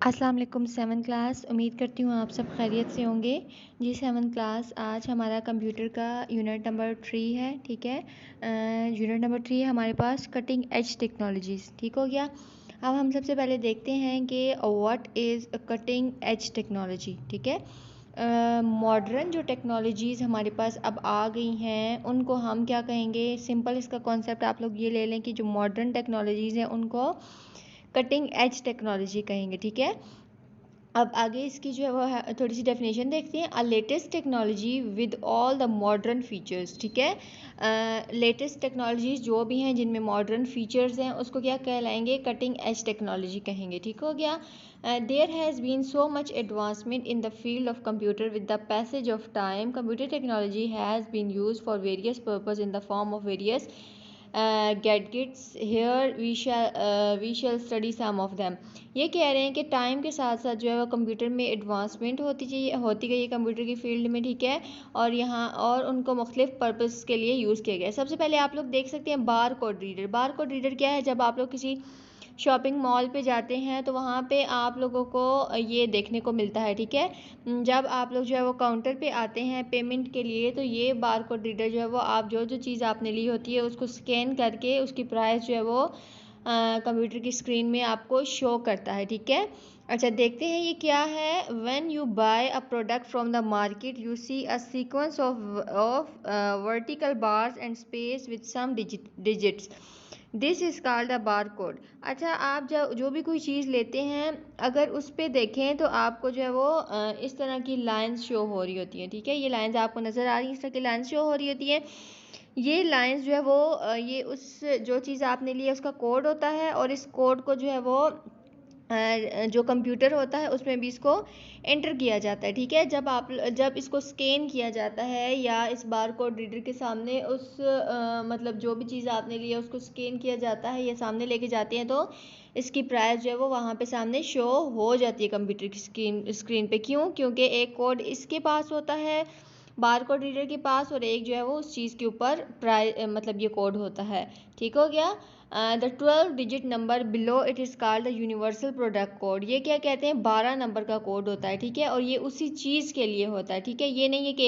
अस्सलाम वालेकुम 7th class. उम्मीद करती हूँ आप सब खैरियत से होंगे। जी 7th क्लास, आज हमारा कंप्यूटर का यूनिट नंबर 3 है। ठीक है, यूनिट नंबर 3 है हमारे पास कटिंग एज टेक्नोलॉजीज़। ठीक हो गया। अब हम सबसे पहले देखते हैं कि what is cutting edge technology. ठीक है, मॉडर्न जो टेक्नोलॉजीज़ हमारे पास अब आ गई हैं उनको हम क्या कहेंगे। सिंपल इसका कॉन्सेप्ट आप लोग ये ले लें कि जो मॉडर्न टेक्नोलॉजीज़ हैं उनको कटिंग एज टेक्नोलॉजी कहेंगे। ठीक है, अब आगे इसकी जो है वो है थोड़ी सी डेफिनेशन देखते हैं। A latest technology with all the modern features. ठीक है, लेटेस्ट टेक्नोलॉजीज जो भी हैं जिनमें मॉडर्न फीचर्स हैं उसको क्या कहलाएंगे, कटिंग एज टेक्नोलॉजी कहेंगे। ठीक हो गया। There has been so much advancement in the field of computer with the passage of time. Computer technology has been use for various purpose in the form of various gadgets. Here we shall study some of them. ये कह रहे हैं कि time के साथ साथ जो है वो कंप्यूटर में एडवांसमेंट होती गई है कंप्यूटर की फील्ड में। ठीक है, और यहाँ और उनको मुख्तलिफ पर्पस के लिए यूज़ किया गया। सबसे पहले आप लोग देख सकते हैं बार कोड रीडर। बार कोड रीडर क्या है, जब आप लोग किसी शॉपिंग मॉल पे जाते हैं तो वहाँ पे आप लोगों को ये देखने को मिलता है। ठीक है, जब आप लोग जो है वो काउंटर पे आते हैं पेमेंट के लिए तो ये बार कोड रीडर जो है वो आप जो जो चीज़ आपने ली होती है उसको स्कैन करके उसकी प्राइस जो है वो कंप्यूटर की स्क्रीन में आपको शो करता है। ठीक है, अच्छा देखते हैं ये क्या है। When you buy a product from the market you see a sequence of vertical bars and space with some digits. This is called a bar code. अच्छा, आप जब जो भी कोई चीज़ लेते हैं अगर उस पर देखें तो आपको जो है वो इस तरह की लाइंस शो हो रही होती हैं। ठीक है, ये लाइंस आपको नज़र आ रही हैं, इस तरह की लाइंस शो हो रही होती हैं। ये लाइंस जो है वो ये उस जो चीज़ आपने ली है उसका कोड होता है, और इस कोड को जो है वो जो कंप्यूटर होता है उसमें भी इसको एंटर किया जाता है। ठीक है, जब इसको स्कैन किया जाता है या इस बार कोड रीडर के सामने उस मतलब जो भी चीज़ आपने ली है उसको स्कैन किया जाता है या सामने लेके जाते हैं तो इसकी प्राइस जो है वो वहाँ पे सामने शो हो जाती है कंप्यूटर की स्क्रीन पे। क्यों? क्योंकि एक कोड इसके पास होता है बार कोड रीडर के पास, और एक जो है वो उस चीज़ के ऊपर मतलब ये कोड होता है। ठीक हो गया। The 12 digit number below it is called the universal product code. ये क्या कहते हैं, 12 नंबर का कोड होता है। ठीक है, और ये उसी चीज़ के लिए होता है। ठीक है, ये नहीं है कि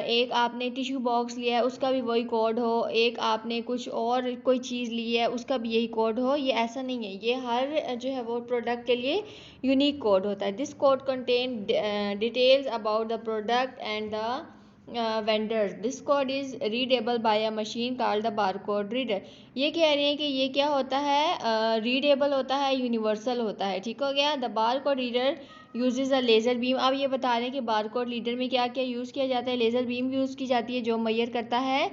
एक आपने टिश्यू बॉक्स लिया है उसका भी वही कोड हो, एक आपने कुछ और कोई चीज़ ली है उसका भी यही कोड हो। ये ऐसा नहीं है, ये हर जो है वो प्रोडक्ट के लिए यूनिक कोड होता है। This code contain details about the product and the vendors. This code is readable by a machine called the bar code reader. ये कह रहे हैं कि ये क्या होता है, रीडेबल होता है, यूनिवर्सल होता है। ठीक हो गया। The bar code reader usage a laser beam. अब ये बता रहे हैं कि बार कोड रीडर में क्या क्या यूज़ किया जाता है। लेज़र बीम यूज़ की जाती है जो मेजर करता है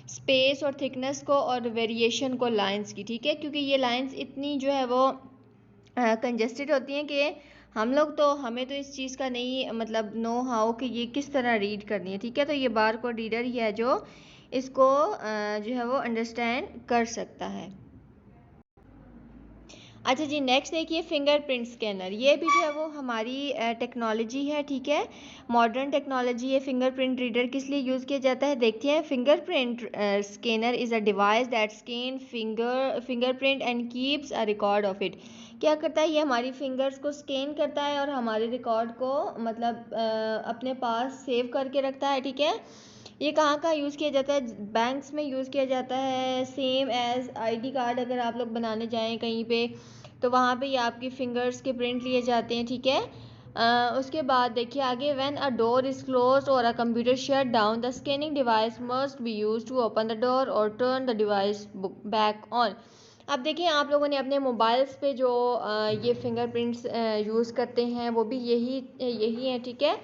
स्पेस और थिकनेस को और वेरिएशन को लाइंस की। ठीक है, क्योंकि ये लाइंस इतनी जो है वो कंजेस्टेड होती हैं कि हमें तो इस चीज़ का नहीं मतलब नो हाउ कि ये किस तरह रीड करनी है। ठीक है, तो ये बार कोड रीडर ही है जो इसको जो है वो अंडरस्टैंड कर सकता है। अच्छा जी, नेक्स्ट देखिए फिंगरप्रिंट स्कैनर। ये भी जो है वो हमारी टेक्नोलॉजी है। ठीक है, मॉडर्न टेक्नोलॉजी है। फिंगरप्रिंट रीडर किस लिए यूज़ किया जाता है देखते हैं। Fingerprint scanner is a device that scan fingerprint and keeps a record of it. क्या करता है, ये हमारी फिंगर्स को स्कैन करता है और हमारे रिकॉर्ड को मतलब अपने पास सेव करके रखता है। ठीक है, ये कहाँ कहाँ यूज़ किया जाता है, बैंक्स में यूज़ किया जाता है। सेम एज़ आईडी कार्ड अगर आप लोग बनाने जाएं कहीं पे तो वहाँ पे ये आपकी फिंगर्स के प्रिंट लिए जाते हैं। ठीक है, उसके बाद देखिए आगे, when a door is close or a computer shut down the scanning device must be use to open the door or turn the device back on. अब देखिए आप लोगों ने अपने मोबाइल्स पे जो ये फिंगरप्रिंट्स यूज़ करते हैं वो भी यही है। ठीक है,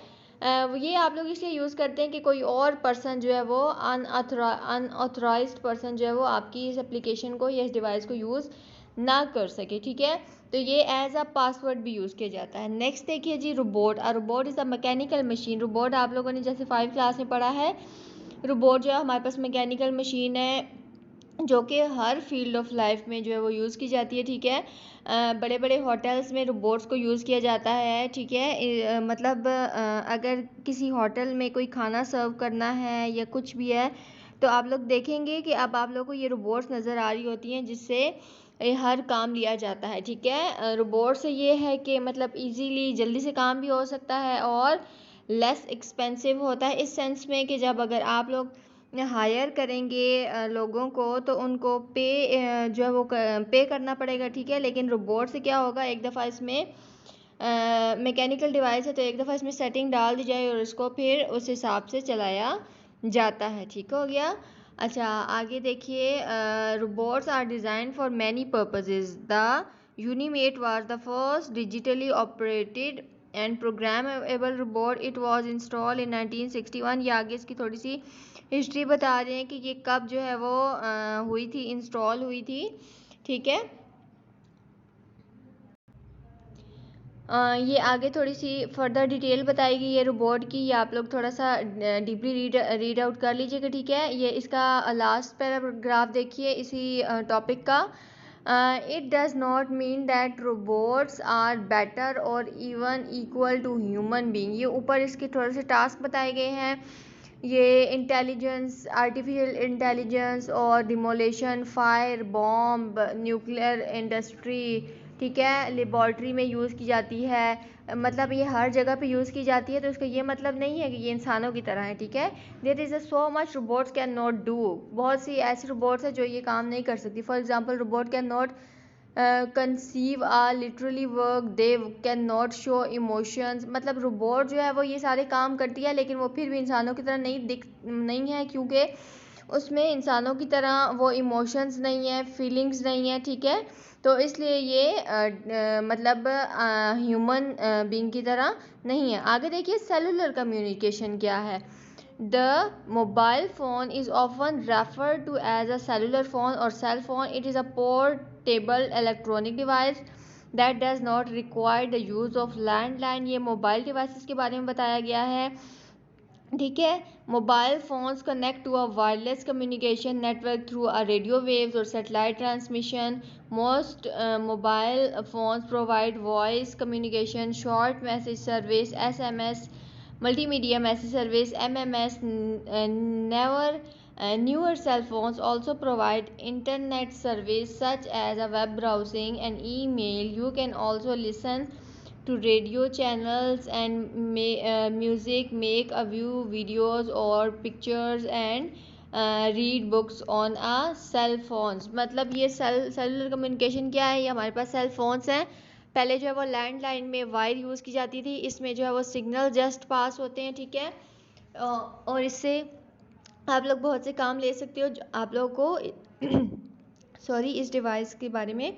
ये आप लोग इसलिए यूज़ करते हैं कि कोई और पर्सन जो है वो अनऑथराइज्ड पर्सन जो है वो आपकी इस एप्लीकेशन को या इस डिवाइस को यूज़ ना कर सके। ठीक है, तो ये एज अ पासवर्ड भी यूज़ किया जाता है। नेक्स्ट देखिए जी, robot. Robot is a mechanical machine. Robot आप लोगों ने जैसे 5 क्लास में पढ़ा है, रोबोट जो है हमारे पास मैकेनिकल मशीन है जो कि हर फील्ड ऑफ लाइफ में जो है वो यूज़ की जाती है। ठीक है, बड़े बड़े होटल्स में रोबोट्स को यूज़ किया जाता है। ठीक है, मतलब अगर किसी होटल में कोई खाना सर्व करना है या कुछ भी है तो आप लोग देखेंगे कि अब आप लोग को ये रोबोट्स नज़र आ रही होती हैं जिससे हर काम लिया जाता है, ठीक है। रोबोट से ये है कि मतलब इजीली जल्दी से काम भी हो सकता है और लेस एक्सपेंसिव होता है, इस सेंस में कि जब अगर आप लोग हायर करेंगे लोगों को तो उनको जो है वो पे करना पड़ेगा, ठीक है। लेकिन रोबोट से क्या होगा, एक दफ़ा इसमें मैकेनिकल डिवाइस है तो एक दफ़ा इसमें सेटिंग डाल दी जाए और इसको फिर उस हिसाब से चलाया जाता है, ठीक हो गया। अच्छा आगे देखिए, robots are design for many purposes. The Unimate was the first digitally operated and programmable robot. It was install in 1961। ये आगे इसकी थोड़ी सी हिस्ट्री बता रहे हैं कि ये कब जो है वो हुई थी, इंस्टॉल हुई थी, ठीक है। ये आगे थोड़ी सी फर्दर डिटेल बताएगी ये रोबोट की, ये आप लोग थोड़ा सा डीपली रीड आउट कर लीजिएगा, ठीक है। ये इसका लास्ट पैराग्राफ देखिए इसी टॉपिक का। It does not mean that robots are better or even equal to human being. ये ऊपर इसके थोड़े से टास्क बताए गए हैं। ये इंटेलिजेंस, आर्टिफिशियल इंटेलिजेंस और demolition, fire, bomb, nuclear industry, ठीक है, लेबॉर्ट्री में यूज़ की जाती है। मतलब ये हर जगह पे यूज़ की जाती है, तो इसका ये मतलब नहीं है कि ये इंसानों की तरह है, ठीक है। There is a so much robots can not do. बहुत सी ऐसी रोबोट्स हैं जो ये काम नहीं कर सकती। For example robot can not conceive a literally work, they can not show emotions. मतलब रोबोट जो है वो ये सारे काम करती है लेकिन वो फिर भी इंसानों की तरह नहीं है, क्योंकि उसमें इंसानों की तरह वो इमोशंस नहीं है, फीलिंग्स नहीं है, ठीक है। तो इसलिए ये मतलब ह्यूमन बीइंग की तरह नहीं है। आगे देखिए सेलुलर कम्युनिकेशन क्या है। The mobile phone is often referred to as a cellular phone or cell phone. It is a portable electronic device that does not require the use of landline. ये mobile devices के बारे में बताया गया है, ठीक है। Mobile phones connect to a wireless communication network through a radio waves और satellite transmission. Most mobile phones provide voice communication, short message service, SMS, multimedia message service, MMS. Newer cell phones also provide internet service such as a web browsing and email. You can also listen to radio channels and music, make a view videos or pictures and read books on a cell phones। मतलब ये cellular communication क्या है, ये हमारे पास cell phones हैं। पहले जो है वो लैंडलाइन में वायर यूज़ की जाती थी, इसमें जो है वो सिग्नल जस्ट पास होते हैं, ठीक है। और इससे आप लोग बहुत से काम ले सकते हो। आप लोगों को सॉरी इस डिवाइस के बारे में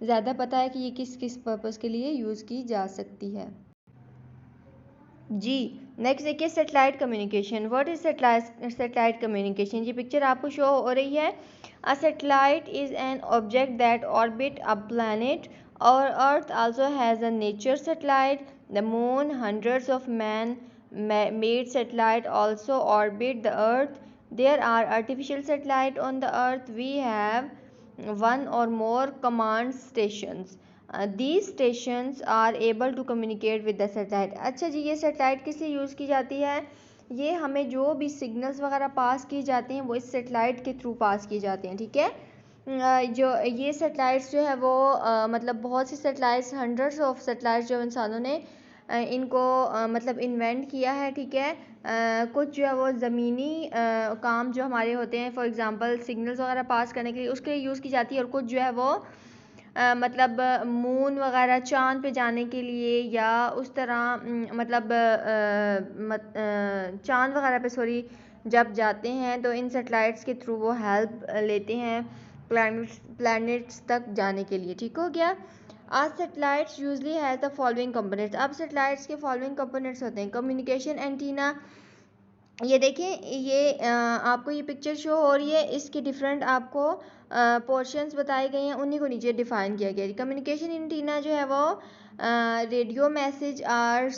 ज़्यादा पता है कि ये किस किस पर्पज़ के लिए यूज़ की जा सकती है जी। नेक्स्ट देखिए satellite communication. What is satellite communication. ये पिक्चर आपको शो हो रही है। A satellite is an object that orbit a planet और earth also has a nature satellite. The moon, hundreds of man made satellite also orbit the earth. There are artificial satellite on the earth. We have one or more command stations. These stations are able to communicate with the satellite. अच्छा जी, ये satellite किस लिए use की जाती है। ये हमें जो भी सिग्नल्स वगैरह पास किए जाते हैं वो इस सेटेलाइट के थ्रू पास किए जाते हैं, ठीक है। जो ये सेटेलाइट्स जो है वो मतलब बहुत सी सेटेलाइट्स, हंड्रेड्स ऑफ सेटेलाइट्स जो इंसानों ने इनको मतलब इन्वेंट किया है, ठीक है। कुछ जो है वो ज़मीनी काम जो हमारे होते हैं, फॉर एग्जांपल सिग्नल्स वगैरह पास करने के लिए उसके लिए यूज़ की जाती है, और कुछ जो है वो मतलब मून वगैरह चाँद पे जाने के लिए या उस तरह मतलब चाँद वगैरह पे सॉरी जब जाते हैं तो इन सेटेलाइट्स के थ्रू वो हेल्प लेते हैं प्लैनेट्स तक जाने के लिए, ठीक हो गया। आज satellites usually has the following components. अब सेटेलाइट्स के फॉलोइंग कंपोनेंट्स होते हैं। कम्युनिकेशन एंटीना, ये देखें, ये आपको ये पिक्चर शो हो रही है, इसके डिफरेंट आपको पोर्शंस बताए गए हैं, उन्हीं को नीचे डिफाइन किया गया है। कम्युनिकेशन एंटीना जो है वो radio message or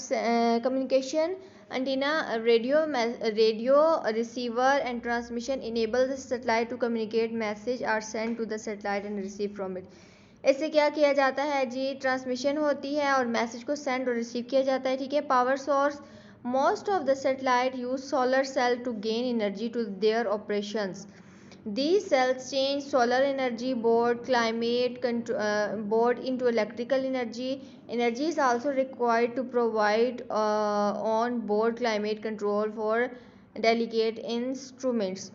communication antenna radio receiver and transmission enable the satellite to communicate message or send to the satellite and receive from it. इससे क्या किया जाता है जी, ट्रांसमिशन होती है और मैसेज को सेंड और रिसीव किया जाता है, ठीक है। Power source, most of the satellite use solar cell to gain energy to their operations. These cells change solar energy board climate board into electrical energy. Energy is also required to provide on board climate control for delicate instruments.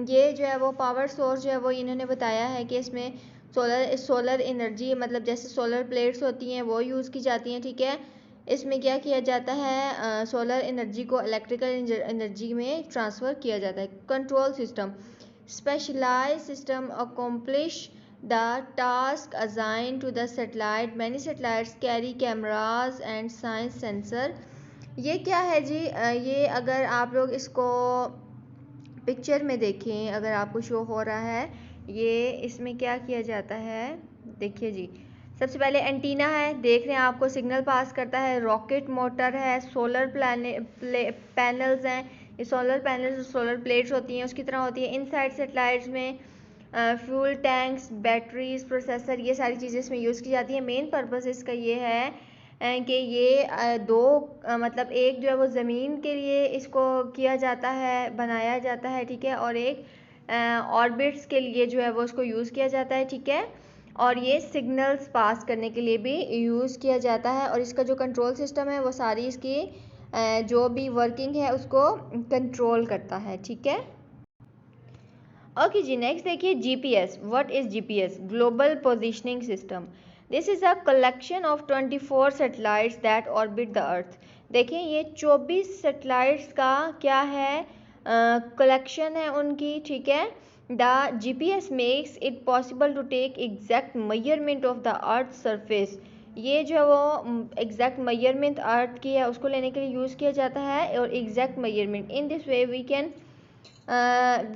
ये जो है वो power source जो है वो इन्होंने बताया है कि इसमें सोलर एनर्जी मतलब जैसे सोलर प्लेट्स होती हैं वो यूज़ की जाती हैं, ठीक है। इसमें क्या किया जाता है, सोलर एनर्जी को इलेक्ट्रिकल एनर्जी में ट्रांसफ़र किया जाता है। Control system specialized system accomplish the task assigned to the satellite. Many satellites carry cameras and science sensor. ये क्या है जी, ये अगर आप लोग इसको पिक्चर में देखें, अगर आपको शो हो रहा है, ये इसमें क्या किया जाता है, देखिए जी। सबसे पहले एंटीना है, देख रहे हैं आपको सिग्नल पास करता है। रॉकेट मोटर है, सोलर पैनल्स हैं, ये सोलर पैनल्स सोलर प्लेट्स होती हैं उसकी तरह होती है। इनसाइड सेटेलाइट्स में फ्यूल टैंक्स, बैटरीज, प्रोसेसर, ये सारी चीज़ें इसमें यूज़ की जाती है। मेन पर्पस इसका ये है कि ये दो मतलब एक जो है वो ज़मीन के लिए इसको किया जाता है, बनाया जाता है, ठीक है, और एक ऑर्बिट्स के लिए जो है वो उसको यूज़ किया जाता है, ठीक है, और ये सिग्नल्स पास करने के लिए भी यूज़ किया जाता है। और इसका जो कंट्रोल सिस्टम है वो सारी इसकी जो भी वर्किंग है उसको कंट्रोल करता है, ठीक है। ओके जी, नेक्स्ट देखिए GPS. What is GPS? Global positioning system. This is a collection of 24 satellites that orbit the अर्थ। देखिए ये 24 सैटेलाइट्स का क्या है, कलेक्शन है उनकी, ठीक है। The GPS makes it possible to take exact measurement of the earth surface. ये जो वो एग्जैक्ट मेजरमेंट अर्थ की है उसको लेने के लिए यूज़ किया जाता है, और exact measurement in this way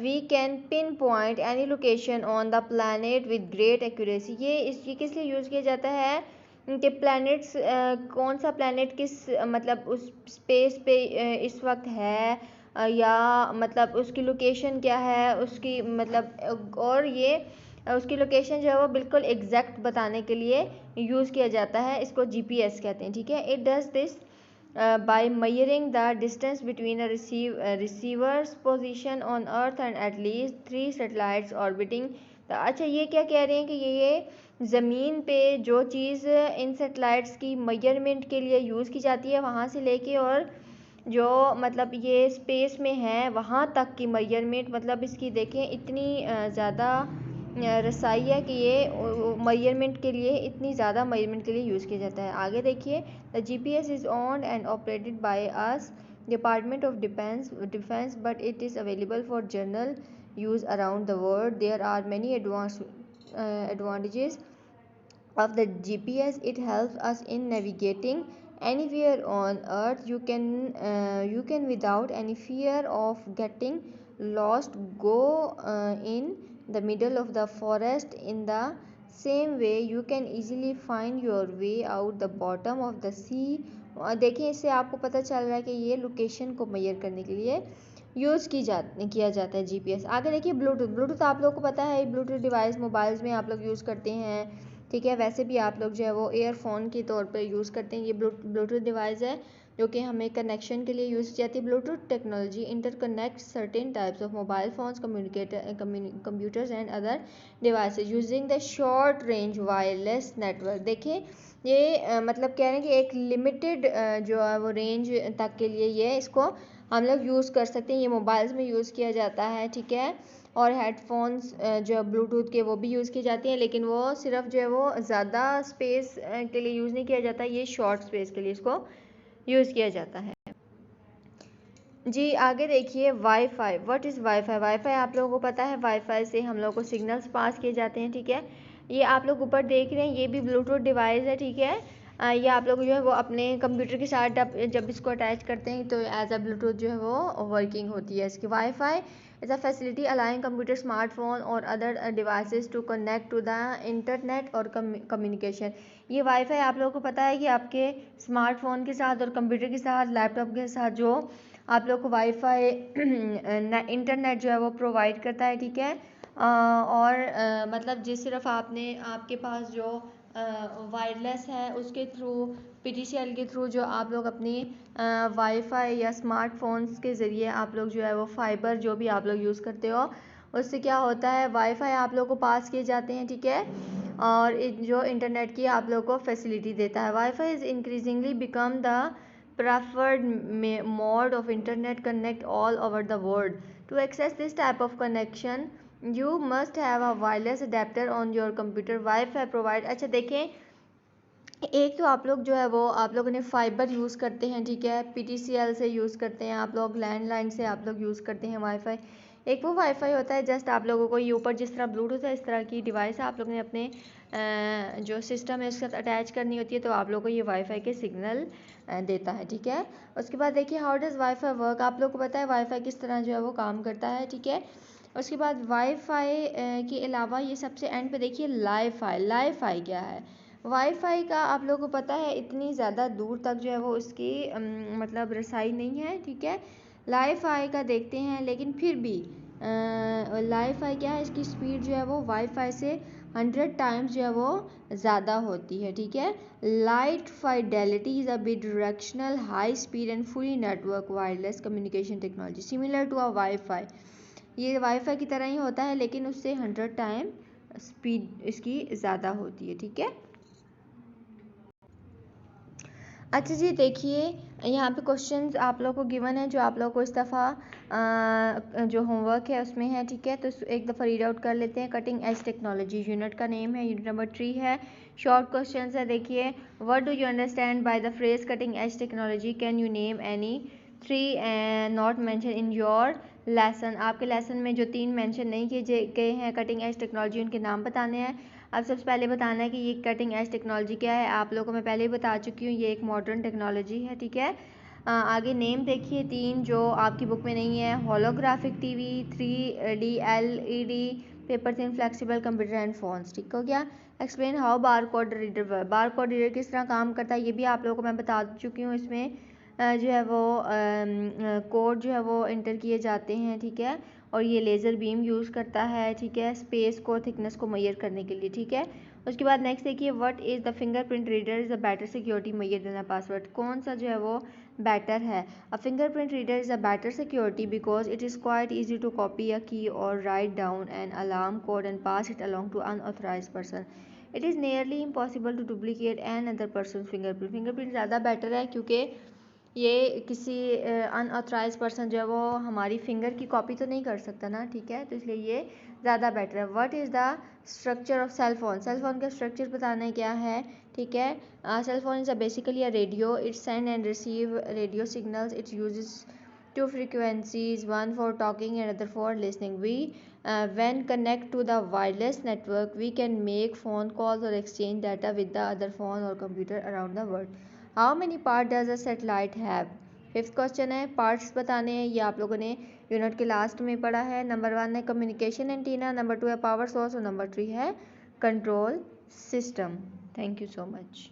we can pinpoint any location on the planet with great accuracy. ये किस लिए यूज़ किया जाता है कि प्लैनेट्स कौन सा प्लैनेट किस मतलब उस स्पेस पे इस वक्त है, या मतलब उसकी लोकेशन क्या है उसकी मतलब, और ये उसकी लोकेशन जो है वो बिल्कुल एग्जैक्ट बताने के लिए यूज़ किया जाता है। इसको जीपीएस कहते हैं, ठीक है। It does this by measuring the distance between a receiver's position on earth and at least 3 satellites orbiting the। अच्छा ये क्या कह रहे हैं कि ये ज़मीन पे जो चीज़ इन सैटेलाइट्स की मेजरमेंट के लिए यूज़ की जाती है वहाँ से लेके और जो मतलब ये स्पेस में है वहाँ तक की मेजरमेंट, मतलब इसकी देखें इतनी ज़्यादा रसाई है कि ये मेजरमेंट के लिए इतनी ज़्यादा मेजरमेंट के लिए यूज़ किया जाता है। आगे देखिए, the GPS is owned and operated by US department of defence but it is available for general use around the world. There are many advantages of the GPS. It helps us in navigating anywhere on earth. You can without any fear of getting lost go in the middle of the forest. In the same way you can easily find your way out the bottom of the sea. देखिए इससे आपको पता चल रहा है कि ये location को मेजर करने के लिए यूज़ किया जाता है जीपीएस। आगे देखिए ब्लूटूथ आप लोगों को पता है, ब्लूटूथ डिवाइस मोबाइल्स में आप लोग यूज़ करते हैं, ठीक है। वैसे भी आप लोग जो है वो ईयरफोन के तौर पर यूज़ करते हैं। ये ब्लूटूथ डिवाइस है जो कि हमें कनेक्शन के लिए यूज़ की जाती है। Bluetooth technology interconnect certain types of mobile phones, computers and other devices using the short range wireless network. देखिए ये मतलब कह रहे हैं कि एक लिमिटेड जो है वो रेंज तक के लिए ये इसको हम लोग यूज़ कर सकते हैं। ये मोबाइल्स में यूज़ किया जाता है, ठीक है। और हेडफोन्स जो ब्लूटूथ के वो भी यूज़ की जाती हैं, लेकिन वो सिर्फ जो है वो ज़्यादा स्पेस के लिए यूज़ नहीं किया जाता, ये शॉर्ट स्पेस के लिए इसको यूज़ किया जाता है जी। आगे देखिए wifi. What is wifi? Wifi आप लोगों को पता है, वाईफाई से हम लोग को सिग्नल्स पास किए जाते हैं, ठीक है। ये आप लोग ऊपर देख रहे हैं, ये भी ब्लूटूथ डिवाइस है, ठीक है। ये आप लोग जो है वो अपने कंप्यूटर के साथ जब इसको अटैच करते हैं तो एज अ ब्लूटूथ जो है वो वर्किंग होती है इसकी। Wifi is a facility allowing computer, smartphone और other devices to connect to the internet और कम्युनिकेशन। ये वाईफाई आप लोगों को पता है कि आपके स्मार्टफोन के साथ और कंप्यूटर के साथ, लैपटॉप के साथ जो आप लोग को वाईफाई इंटरनेट जो है वो प्रोवाइड करता है, ठीक है। और मतलब जिस सिर्फ आपके पास जो वायरलेस है उसके थ्रू, पीटीसीएल के थ्रू जो आप लोग अपनी वाईफाई या स्मार्टफोन्स के ज़रिए आप लोग जो है वो फाइबर जो भी आप लोग यूज़ करते हो उससे क्या होता है, वाईफाई आप लोगों को पास किए जाते हैं, ठीक है, और जो इंटरनेट की आप लोगों को फैसिलिटी देता है। Wifi is increasingly become the preferred mode of internet connect all over the world. To access this type of connection, you must have a wireless adapter on your computer. Wi-Fi provide, अच्छा देखें, एक तो आप लोग जो है वो आप लोगों ने फाइबर यूज़ करते हैं, ठीक है, PTCL से यूज़ करते हैं आप लोग, लैंडलाइन से आप लोग यूज़ करते हैं वाईफाई। एक वो वाईफाई होता है जस्ट आप लोगों को ये ऊपर जिस तरह ब्लूटूथ है इस तरह की डिवाइस है, आप लोगों ने अपने जो सिस्टम है उसके साथ अटैच करनी होती है, तो आप लोगों को ये वाईफाई के सिग्नल देता है, ठीक है। उसके बाद देखिए हाउ डज़ वाईफाई वर्क, आप लोग को पता है वाईफाई किस तरह जो है वो काम करता है, ठीक है। उसके बाद वाईफाई के अलावा ये सबसे एंड पे देखिए लाईफाई क्या है। वाईफाई का आप लोगों को पता है इतनी ज़्यादा दूर तक जो है वो उसकी मतलब रसाई नहीं है, ठीक है। लाईफाई का देखते हैं, लेकिन फिर भी लाईफाई क्या है, इसकी स्पीड जो है वो वाईफाई से 100 टाइम्स जो है वो ज़्यादा होती है, ठीक है। Light fidelity is a bidirectional high speed and fully network wireless communication technology similar to a wifi. ये वाईफाई की तरह ही होता है लेकिन उससे 100 टाइम स्पीड इसकी ज़्यादा होती है, ठीक है। अच्छा जी, देखिए यहाँ पे क्वेश्चंस आप लोगों को गिवन है जो आप लोगों को इस दफ़ा जो होमवर्क है उसमें है, ठीक है। तो एक दफ़ा रीड आउट कर लेते हैं। कटिंग एज टेक्नोलॉजी यूनिट का नेम है, यूनिट नंबर 3 है। शॉर्ट क्वेश्चंस है, देखिए what do you understand by the phrase cutting edge technology, can you name any 3 not mention in your lesson. आपके लेसन में जो 3 मेंशन नहीं किए गए हैं कटिंग एज टेक्नोलॉजी, उनके नाम बताने हैं। अब सबसे पहले बताना है कि ये कटिंग एज टेक्नोलॉजी क्या है। आप लोगों को मैं पहले ही बता चुकी हूँ, ये एक मॉडर्न टेक्नोलॉजी है, ठीक है। आगे नेम देखिए 3 जो आपकी बुक में नहीं है, holographic TV, 3D LED, paper thin, flexible computer and phones, ठीक हो गया। Explain how bar code reader, bar code reader किस तरह काम करता है ये भी आप लोगों को मैं बता चुकी हूँ। इसमें जो है वो कोड जो है वो इंटर किए जाते हैं, ठीक है, और ये लेज़र बीम यूज़ करता है, ठीक है, स्पेस को थिकनेस को मेजर करने के लिए, ठीक है। उसके बाद नेक्स्ट देखिए what is the fingerprint reader is a better security measure than a password. कौन सा जो है वो बेटर है। A fingerprint reader is a better security because it is quite easy to copy a key और write down an alarm code and pass it along to unauthorise person. It is nearly impossible to duplicate an other person fingerprint. Fingerprint ज़्यादा better है क्योंकि ये किसी unauthorized person जो है वो हमारी फिंगर की कॉपी तो नहीं कर सकता ना, ठीक है, तो इसलिए ये ज़्यादा बेटर है। What is the structure of cell phone, cell phone का स्ट्रक्चर बताना है क्या है, ठीक है। Cell phone is a basically a radio, it send and receive radio signals, it uses 2 frequencies, one for talking and other for listening. We when connect to the wireless network, we can make phone calls or exchange data with the other phone or computer around the world. How many part does a satellite have? 5th question है, parts बताने हैं, ये आप लोगों ने unit के last में पढ़ा है। नंबर 1 है कम्युनिकेशन एंटीना, नंबर 2 है पावर सोर्स और नंबर 3 है control system. Thank you so much.